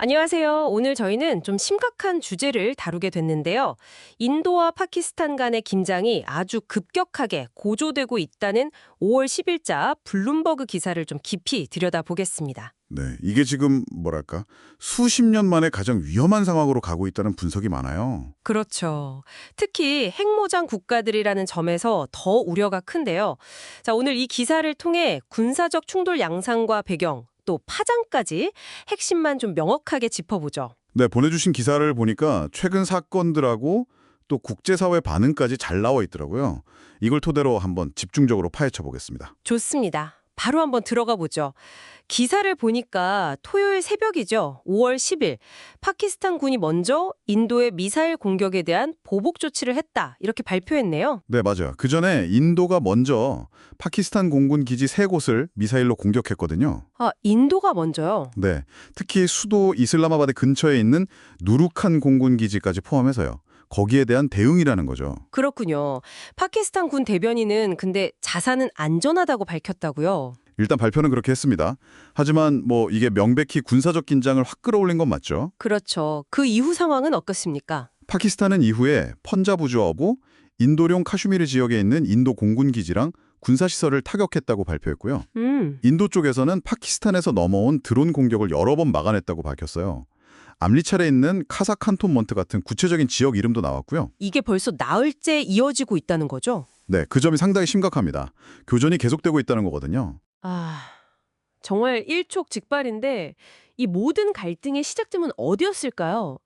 안녕하세요. 오늘 저희는 좀 심각한 주제를 다루게 됐는데요. 인도와 파키스탄 간의 긴장이 아주 급격하게 고조되고 있다는 5월 10일자 블룸버그 기사를 좀 깊이 들여다보겠습니다. 네, 이게 지금 뭐랄까 수십 년 만에 가장 위험한 상황으로 가고 있다는 분석이 많아요. 그렇죠. 특히 핵무장 국가들이라는 점에서 더 우려가 큰데요. 자, 오늘 이 기사를 통해 군사적 충돌 양상과 배경, 또 파장까지 핵심만 좀 명확하게 짚어보죠. 네, 보내주신 기사를 보니까 최근 사건들하고 또 국제사회 반응까지 잘 나와 있더라고요. 이걸 토대로 한번 집중적으로 파헤쳐 보겠습니다. 좋습니다. 바로 한번 들어가 보죠. 기사를 보니까 토요일 새벽이죠. 5월 10일 파키스탄 군이 먼저 인도의 미사일 공격에 대한 보복 조치를 했다. 이렇게 발표했네요. 네, 맞아요. 그 전에 인도가 먼저 파키스탄 공군 기지 3곳을 미사일로 공격했거든요. 아, 인도가 먼저요. 네, 특히 수도 이슬라마바드 근처에 있는 누르칸 공군 기지까지 포함해서요. 거기에 대한 대응이라는 거죠. 그렇군요. 파키스탄 군 대변인은 근데 자산은 안전하다고 밝혔다고요. 일단 발표는 그렇게 했습니다. 하지만 이게 명백히 군사적 긴장을 확 끌어올린 건 맞죠. 그렇죠. 그 이후 상황은 어떻습니까? 파키스탄은 이후에 펀자브주하고 인도령 카슈미르 지역에 있는 인도 공군 기지랑 군사시설을 타격했다고 발표했고요. 인도 쪽에서는 파키스탄에서 넘어온 드론 공격을 여러 번 막아냈다고 밝혔어요. 암리찰에 있는 카사 칸톤먼트 같은 구체적인 지역 이름도 나왔고요. 이게 벌써 나흘째 이어지고 있다는 거죠? 네, 그 점이 상당히 심각합니다. 교전이 계속되고 있다는 거거든요. 아, 정말 일촉즉발인데 이 모든 갈등의 시작점은 어디였을까요?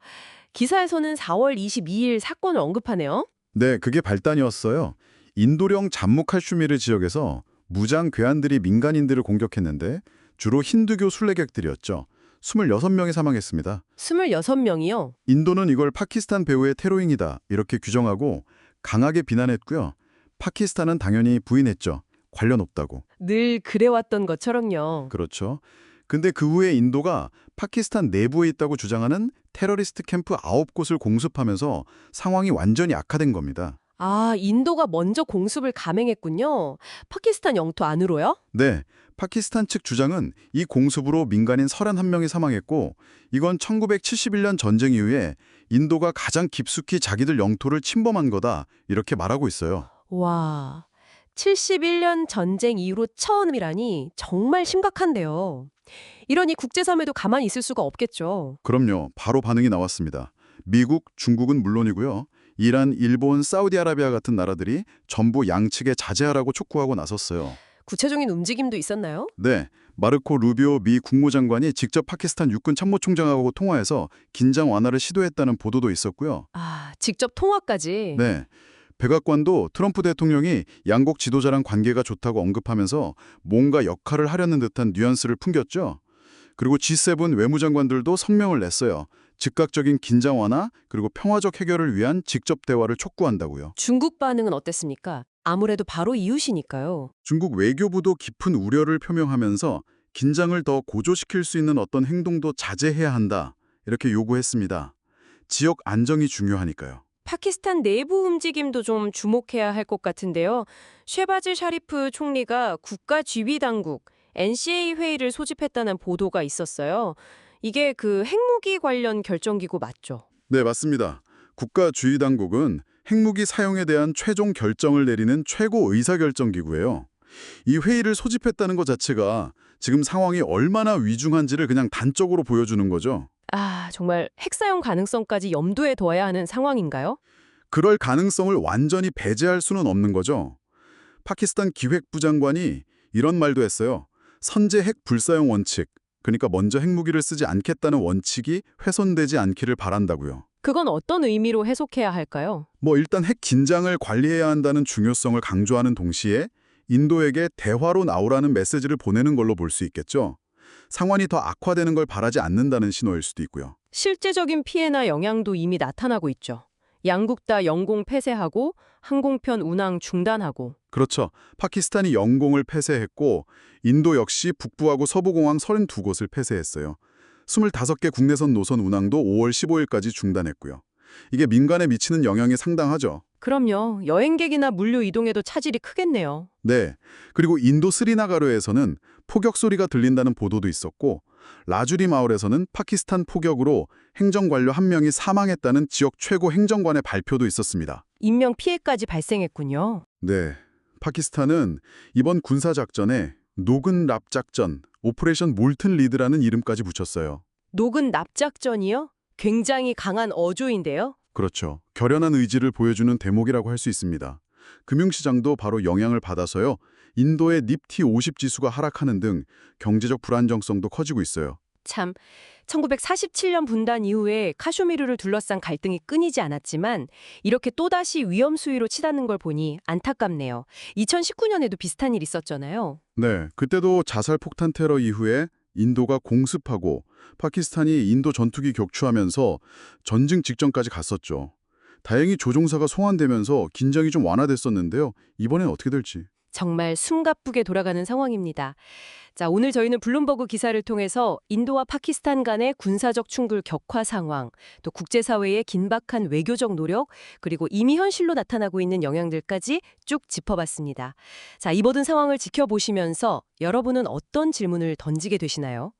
기사에서는 4월 22일 사건을 언급하네요. 네, 그게 발단이었어요. 인도령 잠무 칼슈미르 지역에서 무장 괴한들이 민간인들을 공격했는데 주로 힌두교 순례객들이었죠. 26명이 사망했습니다. 26명이요? 인도는 이걸 파키스탄 배후의 테러행위다 이렇게 규정하고 강하게 비난했고요. 파키스탄은 당연히 부인했죠. 관련 없다고. 늘 그래왔던 것처럼요. 그렇죠. 근데 그 후에 인도가 파키스탄 내부에 있다고 주장하는 테러리스트 캠프 9곳을 공습하면서 상황이 완전히 악화된 겁니다. 아, 인도가 먼저 공습을 감행했군요. 파키스탄 영토 안으로요? 네, 파키스탄 측 주장은 이 공습으로 민간인 31명이 사망했고 이건 1971년 전쟁 이후에 인도가 가장 깊숙이 자기들 영토를 침범한 거다 이렇게 말하고 있어요. 와, 71년 전쟁 이후로 처음이라니 정말 심각한데요. 이러니 국제사회도 가만히 있을 수가 없겠죠. 그럼요, 바로 반응이 나왔습니다. 미국, 중국은 물론이고요. 이란, 일본, 사우디아라비아 같은 나라들이 전부 양측에 자제하라고 촉구하고 나섰어요. 구체적인 움직임도 있었나요? 네, 마르코 루비오 미 국무장관이 직접 파키스탄 육군 참모총장하고 통화해서 긴장 완화를 시도했다는 보도도 있었고요. 아, 직접 통화까지. 네, 백악관도 트럼프 대통령이 양국 지도자랑 관계가 좋다고 언급하면서 뭔가 역할을 하려는 듯한 뉘앙스를 풍겼죠. 그리고 G7 외무장관들도 성명을 냈어요. 즉각적인 긴장 완화 그리고 평화적 해결을 위한 직접 대화를 촉구한다고요. 중국 반응은 어땠습니까? 아무래도 바로 이웃이니까요. 중국 외교부도 깊은 우려를 표명하면서 긴장을 더 고조시킬 수 있는 어떤 행동도 자제해야 한다. 이렇게 요구했습니다. 지역 안정이 중요하니까요. 파키스탄 내부 움직임도 좀 주목해야 할 것 같은데요. 쉐바즈 샤리프 총리가 국가 지휘 당국 NCA 회의를 소집했다는 보도가 있었어요. 이게 그 핵무기 관련 결정기구 맞죠? 네, 맞습니다. 국가주의당국은 핵무기 사용에 대한 최종 결정을 내리는 최고 의사결정기구예요. 이 회의를 소집했다는 것 자체가 지금 상황이 얼마나 위중한지를 그냥 단적으로 보여주는 거죠. 아, 정말 핵사용 가능성까지 염두에 둬야 하는 상황인가요? 그럴 가능성을 완전히 배제할 수는 없는 거죠. 파키스탄 기획부 장관이 이런 말도 했어요. 선제 핵 불사용 원칙, 그러니까 먼저 핵무기를 쓰지 않겠다는 원칙이 훼손되지 않기를 바란다고요. 그건 어떤 의미로 해석해야 할까요? 일단 핵 긴장을 관리해야 한다는 중요성을 강조하는 동시에 인도에게 대화로 나오라는 메시지를 보내는 걸로 볼 수 있겠죠. 상황이 더 악화되는 걸 바라지 않는다는 신호일 수도 있고요. 실제적인 피해나 영향도 이미 나타나고 있죠. 양국 다 영공 폐쇄하고 항공편 운항 중단하고. 그렇죠. 파키스탄이 영공을 폐쇄했고 인도 역시 북부하고 서부공항 32곳을 폐쇄했어요. 25개 국내선 노선 운항도 5월 15일까지 중단했고요. 이게 민간에 미치는 영향이 상당하죠. 그럼요. 여행객이나 물류 이동에도 차질이 크겠네요. 네. 그리고 인도 스리나가르에서는 포격 소리가 들린다는 보도도 있었고, 라주리 마을에서는 파키스탄 포격으로 행정관료 한 명이 사망했다는 지역 최고 행정관의 발표도 있었습니다. 인명 피해까지 발생했군요. 네. 파키스탄은 이번 군사작전에 녹은 랍작전, 오퍼레이션 몰튼 리드라는 이름까지 붙였어요. 녹은 납작전이요? 굉장히 강한 어조인데요. 그렇죠. 결연한 의지를 보여주는 대목이라고 할 수 있습니다. 금융시장도 바로 영향을 받아서요. 인도의 니프티 50 지수가 하락하는 등 경제적 불안정성도 커지고 있어요. 참, 1947년 분단 이후에 카슈미르를 둘러싼 갈등이 끊이지 않았지만 이렇게 또다시 위험 수위로 치닫는 걸 보니 안타깝네요. 2019년에도 비슷한 일 있었잖아요. 네, 그때도 자살 폭탄 테러 이후에 인도가 공습하고 파키스탄이 인도 전투기 격추하면서 전쟁 직전까지 갔었죠. 다행히 조종사가 송환되면서 긴장이 좀 완화됐었는데요. 이번엔 어떻게 될지. 정말 숨가쁘게 돌아가는 상황입니다. 자, 오늘 저희는 블룸버그 기사를 통해서 인도와 파키스탄 간의 군사적 충돌 격화 상황, 또 국제사회의 긴박한 외교적 노력, 그리고 이미 현실로 나타나고 있는 영향들까지 쭉 짚어봤습니다. 자, 이 모든 상황을 지켜보시면서 여러분은 어떤 질문을 던지게 되시나요?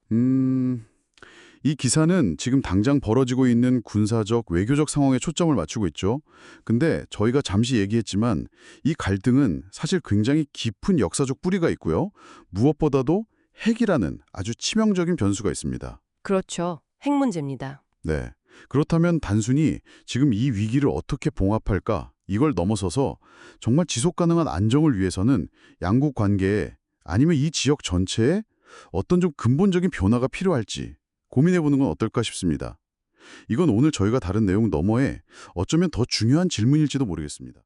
이 기사는 지금 당장 벌어지고 있는 군사적, 외교적 상황에 초점을 맞추고 있죠. 근데 저희가 잠시 얘기했지만 이 갈등은 사실 굉장히 깊은 역사적 뿌리가 있고요. 무엇보다도 핵이라는 아주 치명적인 변수가 있습니다. 그렇죠. 핵 문제입니다. 네. 그렇다면 단순히 지금 이 위기를 어떻게 봉합할까? 이걸 넘어서서 정말 지속 가능한 안정을 위해서는 양국 관계에 아니면 이 지역 전체에 어떤 좀 근본적인 변화가 필요할지 고민해보는 건 어떨까 싶습니다. 이건 오늘 저희가 다른 내용 너머에 어쩌면 더 중요한 질문일지도 모르겠습니다.